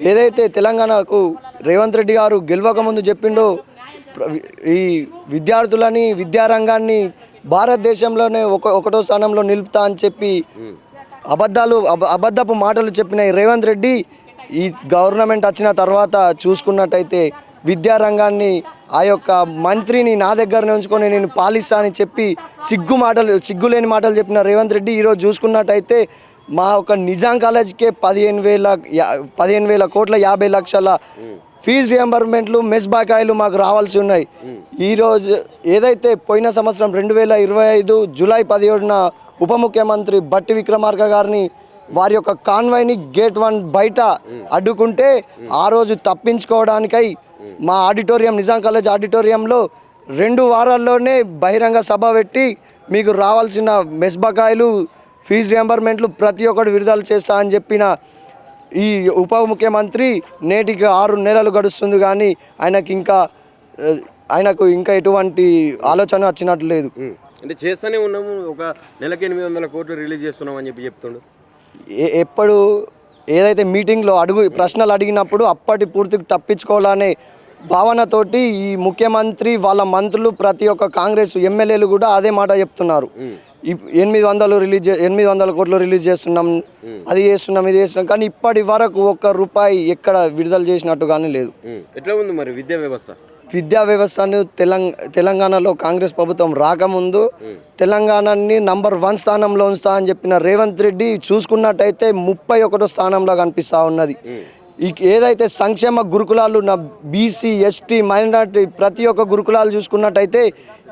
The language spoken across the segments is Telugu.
ఏదైతే తెలంగాణకు రేవంత్ రెడ్డి గారు గెలవకముందు చెప్పిండో ఈ విద్యార్థులని విద్యారంగాన్ని భారతదేశంలోనే ఒకటో స్థానంలో నిలుపుతా అని చెప్పి అబద్ధపు మాటలు చెప్పిన రేవంత్ రెడ్డి ఈ గవర్నమెంట్ వచ్చిన తర్వాత చూసుకున్నట్టయితే విద్యారంగాన్ని ఆ యొక్క మంత్రిని నా దగ్గర ఉంచుకొని నేను పాలిస్తా అని చెప్పి సిగ్గులేని మాటలు చెప్పిన రేవంత్ రెడ్డి ఈరోజు చూసుకున్నట్టయితే మా ఒక నిజాం కాలేజ్కే 15,000 కోట్ల 50 లక్షల ఫీజు రియంబర్మెంట్లు మెస్ బకాయిలు మాకు రావాల్సి ఉన్నాయి. ఈరోజు ఏదైతే పోయిన సంవత్సరం 2025 జూలై 17న ఉప ముఖ్యమంత్రి బట్టి విక్రమార్క గారిని వారి యొక్క కాన్వాయ్ని గేట్ 1 బయట అడ్డుకుంటే ఆ రోజు తప్పించుకోవడానికై మా ఆడిటోరియం నిజాం కాలేజ్ ఆడిటోరియంలో 2 వారాల్లోనే బహిరంగ సభ పెట్టి మీకు రావాల్సిన మెస్ బకాయిలు ఫీజు రియంబర్మెంట్లు ప్రతి ఒక్కటి విడుదల చేస్తా అని చెప్పిన ఈ ఉప ముఖ్యమంత్రి నేటికి 6 నెలలు గడుస్తుంది కానీ ఆయనకు ఇంకా ఎటువంటి ఆలోచన వచ్చినట్లు లేదు. అంటే చేస్తూనే ఉన్నాము, ఒక నెలకి 800 కోట్లు రిలీజ్ చేస్తున్నాం అని చెప్తుండు. ఎప్పుడు ఏదైతే మీటింగ్లో ప్రశ్నలు అడిగినప్పుడు అప్పటి పూర్తికి తప్పించుకోవాలనే భావనతోటి ఈ ముఖ్యమంత్రి వాళ్ళ మంత్రులు ప్రతి ఒక్క కాంగ్రెస్ ఎమ్మెల్యేలు కూడా అదే మాట చెప్తున్నారు. 800 కోట్లు రిలీజ్ చేస్తున్నాం, అది చేస్తున్నాం, ఇది చేస్తున్నాం, కానీ ఇప్పటి వరకు ₹1 ఎక్కడ విడుదల చేసినట్టుగానే లేదు. ఎట్లా ఉంది మరి విద్యా వ్యవస్థను తెలంగాణలో కాంగ్రెస్ ప్రభుత్వం రాకముందు తెలంగాణని నంబర్ 1 స్థానంలో ఉంచుతా అని చెప్పిన రేవంత్ రెడ్డి చూసుకున్నట్టయితే 31వ స్థానంలో కనిపిస్తూ ఉన్నది. ఏదైతే సంక్షేమ గురుకులాలు బీసీ ఎస్టీ మైనారిటీ ప్రతి ఒక్క గురుకులాలు చూసుకున్నట్టయితే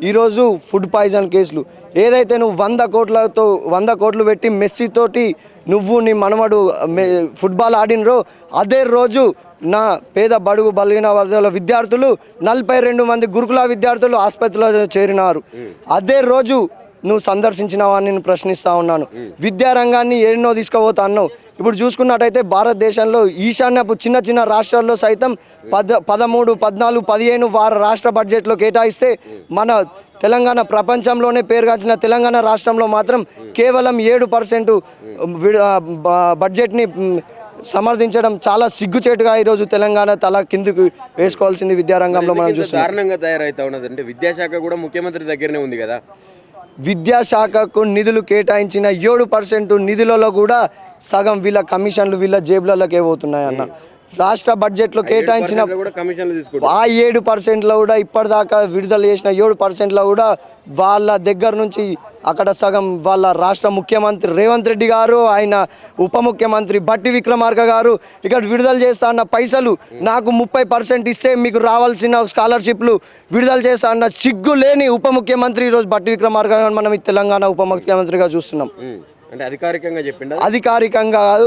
ఈరోజు ఫుడ్ పాయిజన్ కేసులు, ఏదైతే నువ్వు 100 కోట్లు పెట్టి మెస్సీతోటి నువ్వు నీ మనవడు ఫుట్బాల్ ఆడినరో అదే రోజు నా పేద బడుగు బలిగిన వర్గాల విద్యార్థులు 42 మంది గురుకుల విద్యార్థులు ఆసుపత్రిలో చేరినారు. అదే రోజు నువ్వు సందర్శించినావని నేను ప్రశ్నిస్తూ ఉన్నాను. విద్యారంగాన్ని ఎన్నో తీసుకుపోతా అన్నావు. ఇప్పుడు చూసుకున్నట్టయితే భారతదేశంలో ఈశాన్యపు చిన్న రాష్ట్రాల్లో సైతం 13, 14, 15 వారి రాష్ట్ర బడ్జెట్లో కేటాయిస్తే మన తెలంగాణ ప్రపంచంలోనే పేరుగాంచిన తెలంగాణ రాష్ట్రంలో మాత్రం కేవలం 7% బడ్జెట్ని సమర్థించడం చాలా సిగ్గుచేటుగా ఈరోజు తెలంగాణ తల కిందకు వేసుకోవాల్సింది విద్యారంగంలో మనం చూస్తున్నాం. దారుణంగా తయారైతా ఉన్నది. అంటే విద్యాశాఖ కూడా ముఖ్యమంత్రి దగ్గరనే ఉంది కదా. విద్యాశాఖకు నిధులు కేటాయించిన 7% నిధులలో కూడా సగం వీళ్ళ కమిషన్లు వీళ్ళ జేబులకే పోతున్నాయన్న. రాష్ట్ర బడ్జెట్లో కేటాయించిన ఆ 7%లో కూడా ఇప్పటిదాకా విడుదల చేసిన 7%లో కూడా వాళ్ళ దగ్గర నుంచి అక్కడ సగం వాళ్ళ రాష్ట్ర ముఖ్యమంత్రి రేవంత్ రెడ్డి గారు, ఆయన ఉప ముఖ్యమంత్రి బట్టి విక్రమార్క గారు ఇక్కడ విడుదల చేస్తా అన్న పైసలు నాకు 30% ఇస్తే మీకు రావాల్సిన స్కాలర్షిప్లు విడుదల చేస్తా అన్న సిగ్గు లేని ఉప ముఖ్యమంత్రి ఈరోజు బట్టి విక్రమార్క గారు మనం ఈ తెలంగాణ ఉప ముఖ్యమంత్రిగా చూస్తున్నాం. అంటే అధికారికంగా చెప్పిండు, అధికారికంగా కాదు,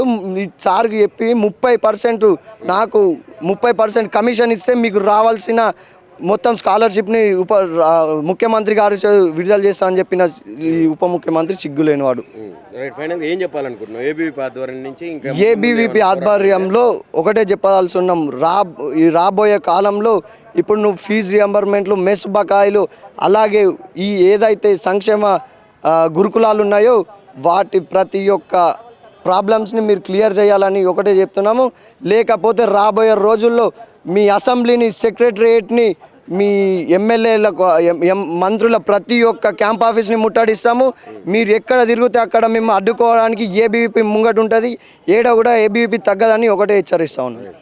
సార్కి చెప్పి 30% నాకు 30% కమిషన్ ఇస్తే మీకు రావాల్సిన మొత్తం స్కాలర్షిప్ని ముఖ్యమంత్రి గారు విడుదల చేస్తా అని చెప్పిన ఈ ఉప ముఖ్యమంత్రి సిగ్గులేనివాడు. ఏం చెప్పాలనుకుంటున్నాం? ఏబీవీపీ ఆధ్వర్యంలో ఒకటే చెప్పాల్సి ఉన్నాం. రాబోయే కాలంలో ఇప్పుడు నువ్వు ఫీజు రియంబర్మెంట్లు మెస్ బకాయిలు అలాగే ఈ ఏదైతే సంక్షేమ గురుకులాలు ఉన్నాయో వాటి ప్రతి ఒక్క ప్రాబ్లమ్స్ని మీరు క్లియర్ చేయాలని ఒకటే చెప్తున్నాము. లేకపోతే రాబోయే రోజుల్లో మీ అసెంబ్లీని సెక్రటరియేట్ని మీ ఎమ్మెల్యేలకు మంత్రుల ప్రతి ఒక్క క్యాంప్ ఆఫీస్ని ముట్టడిస్తాము. మీరు ఎక్కడ తిరిగితే అక్కడ మేము అడ్డుకోవడానికి ఏబీవీపీ ముంగట ఉంటుంది. ఏడ కూడా ఏబీవీపీ తగ్గదని ఒకటే హెచ్చరిస్తా ఉన్నాను.